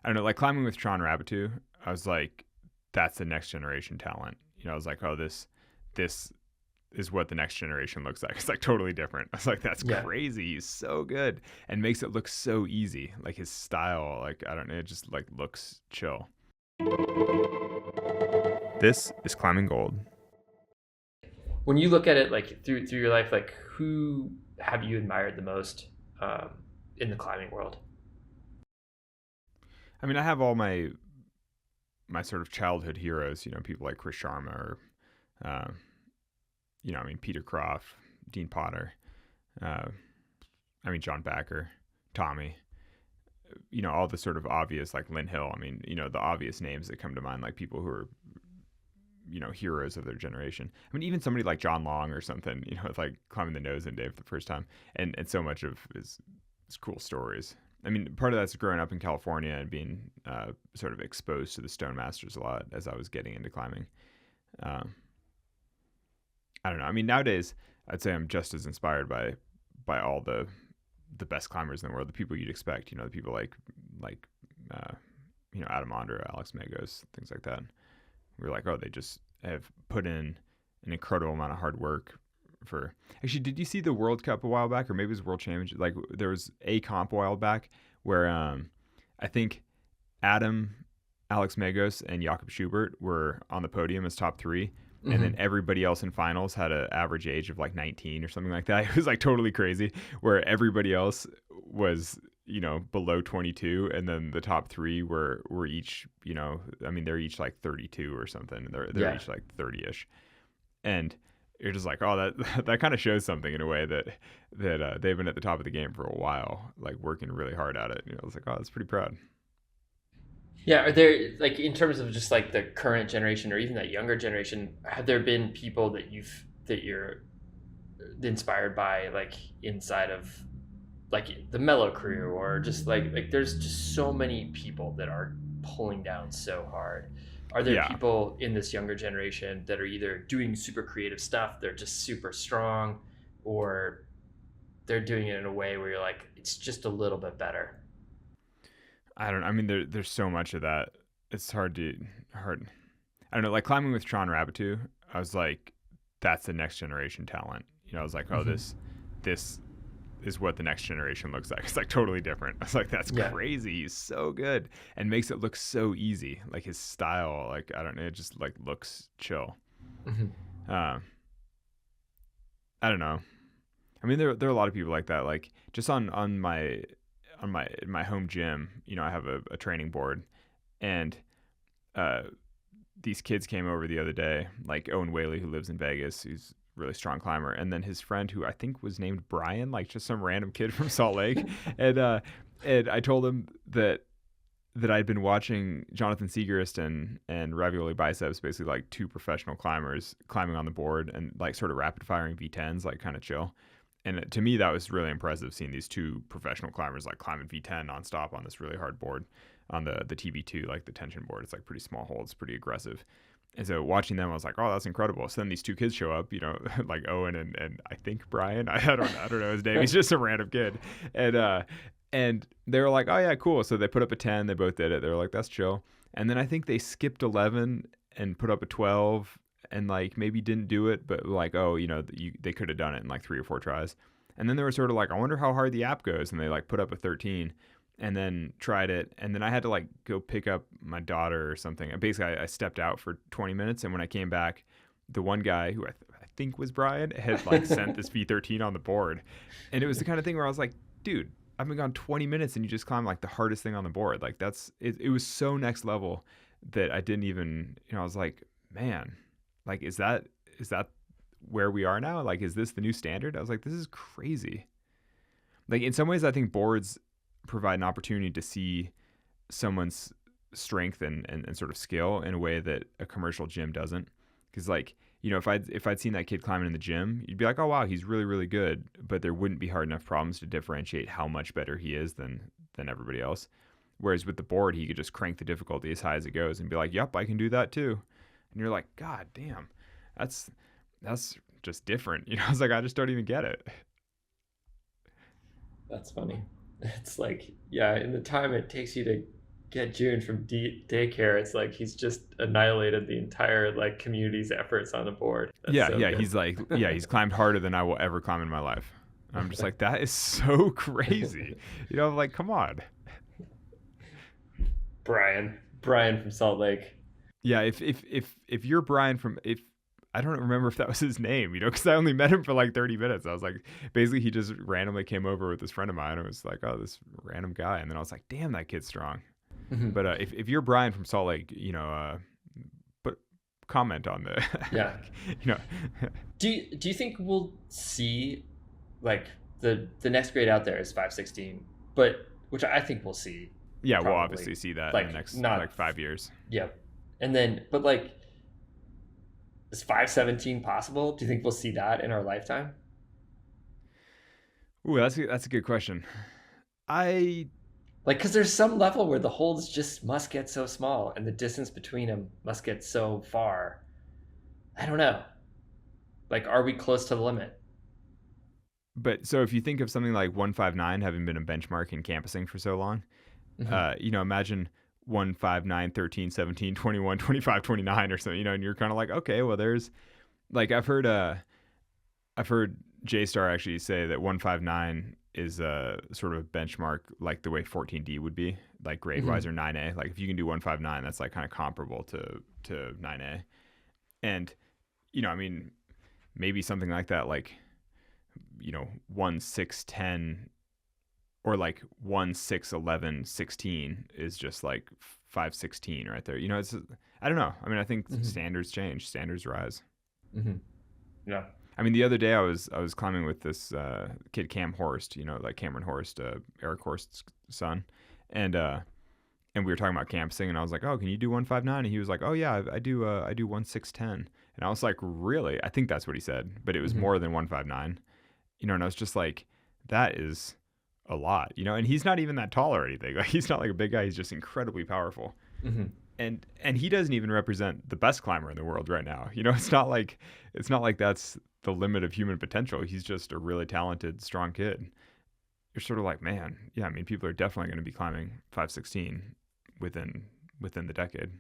I don't know, like climbing with Tron Rabbitoo, I was like, that's the next generation talent. I was like, oh, this is what the next generation looks like. It's like totally different. I was like, that's Yeah. crazy. He's so good and makes it look so easy. Like his style, like I don't know, it just like looks chill. This is Climbing Gold. When you look at it like through your life, like who have you admired the most in the climbing world? I mean, I have all my sort of childhood heroes. People like Chris Sharma or, uh, I mean, Peter Croft, Dean Potter. Uh, I mean, John Backer, Tommy. All the sort of obvious like Lynn Hill. I mean, the obvious names that come to mind, like people who are heroes of their generation. I mean, even somebody like John Long or something, it's like climbing the nose in day for the first time, and so much of his cool stories. I mean, part of that's growing up in California and being sort of exposed to the Stone Masters a lot as I was getting into climbing. Um, I don't know. I mean, nowadays I'd say I'm just as inspired by all the best climbers in the world, the people you'd expect. The people like uh, Adam Ondra, Alex Magos, things like that. We're like, oh, they just have put in an incredible amount of hard work for. Actually, did you see the World Cup a while back, or maybe it was World Championship? Like there was a comp a while back where I think Adam, Alex Magos, and Jakob Schubert were on the podium as top three. And then Mm-hmm. everybody else in finals had an average age of like 19 or something like that. It was like totally crazy, where everybody else was below 22, and then the top three were each I mean they're each like 32 or something. They're Yeah. each like 30ish, and you're just like, oh, that that kind of shows something in a way that they've been at the top of the game for a while, like working really hard at it. I was like, oh, that's pretty proud. Yeah, are there like in terms of just like the current generation or even that younger generation, have there been people that you're inspired by like inside of like the mellow crew or just like there's just so many people that are pulling down so hard. Are there Yeah, people in this younger generation that are either doing super creative stuff, they're just super strong, or they're doing it in a way where you're like it's just a little bit better? I don't. I mean, there's so much of that. It's hard. I don't know. Like climbing with Tron Rabbitoo, I was like, that's the next generation talent. I was like, oh, Mm-hmm. this is what the next generation looks like. It's like totally different. I was like, that's Yeah. crazy. He's so good and makes it look so easy. Like his style, like I don't know, it just like looks chill. Mm-hmm. Uh, I don't know. I mean, there are a lot of people like that. Like just on my home gym, I have a training board, and uh, these kids came over the other day, like Owen Whaley, who lives in Vegas, who's a really strong climber, and then his friend, who I think was named Brian, like just some random kid from Salt Lake, and and I told him that I'd been watching Jonathan Segrist and Ravioli Biceps, basically like two professional climbers climbing on the board and like sort of rapid firing V10s, like kind of chill. And to me, that was really impressive seeing these two professional climbers like climbing V10 nonstop on this really hard board on the TB2, like the tension board. It's like pretty small holds, pretty aggressive. And so watching them, I was like, oh, that's incredible. So then these two kids show up, like Owen and I think Brian. I don't know his name. He's just some random kid. And and they were like, oh yeah, cool. So they put up a 10. They both did it. They were like, that's chill. And then I think they skipped 11 and put up a 12 and like maybe didn't do it, but like, oh, they could have done it in like 3 or 4 tries. And then they were sort of like, I wonder how hard the app goes. And they like put up a 13 and then tried it. And then I had to like go pick up my daughter or something. Basically, I stepped out for 20 minutes. And when I came back, the one guy who I think was Brian had like sent this V13 on the board. And it was the kind of thing where I was like, dude, I've been gone 20 minutes and you just climbed like the hardest thing on the board. Like it was so next level that I didn't even, I was like, man, like, is that where we are now? Like, is this the new standard? I was like, this is crazy. Like, in some ways, I think boards provide an opportunity to see someone's strength and sort of skill in a way that a commercial gym doesn't. Because like, if I'd seen that kid climbing in the gym, you'd be like, oh wow, he's really really good, but there wouldn't be hard enough problems to differentiate how much better he is than everybody else. Whereas with the board, he could just crank the difficulty as high as it goes and be like, yep, I can do that too. And you're like, god damn, that's that's just different. I was like, I just don't even get it. That's funny. It's like, yeah, in the time it takes you to get June from daycare, it's like he's just annihilated the entire like community's efforts on a board. That's Yeah, so yeah, good. he's like, yeah, he's climbed harder than I will ever climb in my life. I'm just like, that is so crazy. Like, come on. Brian from Salt Lake. Yeah, if you're Brian from if I don't remember if that was his name, because I only met him for like 30 minutes. I was like, basically, he just randomly came over with this friend of mine. I was like, oh, this random guy, and then I was like, damn, that kid's strong. Mhm. But if you're Brian from Salt Lake, but comment on the, Yeah. you know, Do you think we'll see like the next grade out there is 516, but which I think we'll see yeah, we'll probably obviously see that in the like next like not 5 years. yeah. And then but like is 517 possible? Do you think we'll see that in our lifetime? Ooh, that's a good question. I Like cuz there's some level where the holds just must get so small and the distance between them must get so far. I don't know. Like are we close to the limit? But so if you think of something like 159 having been a benchmark in campusing for so long, Mhm. imagine 159, 13, 17, 21, 25, 29 or something, and you're kind of like, okay, well, there's like, I've heard JStar actually say that 159 is a sort of benchmark like the way 14D would be, like grade wise, Mhm. or 9A. Like if you can do 159, that's like kind of comparable to 9A. And, I mean, maybe something like that, like, 1 6 10 or like 1 6 11 16 is just like 516 right there. I don't know. I mean, I think Mhm. standards change, standards rise. Mhm. Yeah. I mean, the other day I was climbing with this kid Cam Horst, like Cameron Horst, Eric Horst's son, and and we were talking about campsing, and I was like, oh, can you do 159? And he was like, oh yeah, I do 1 6 10, and I was like, really? I think that's what he said, but it was Mhm. more than 159, and I was just like, that is a lot, and he's not even that tall or anything. Like he's not like a big guy. He's just incredibly powerful, Mhm. and he doesn't even represent the best climber in the world right now. It's not like that's the limit of human potential. He's just a really talented, strong kid. You're sort of like, man, yeah. I mean, people are definitely going to be climbing 516 within the decade.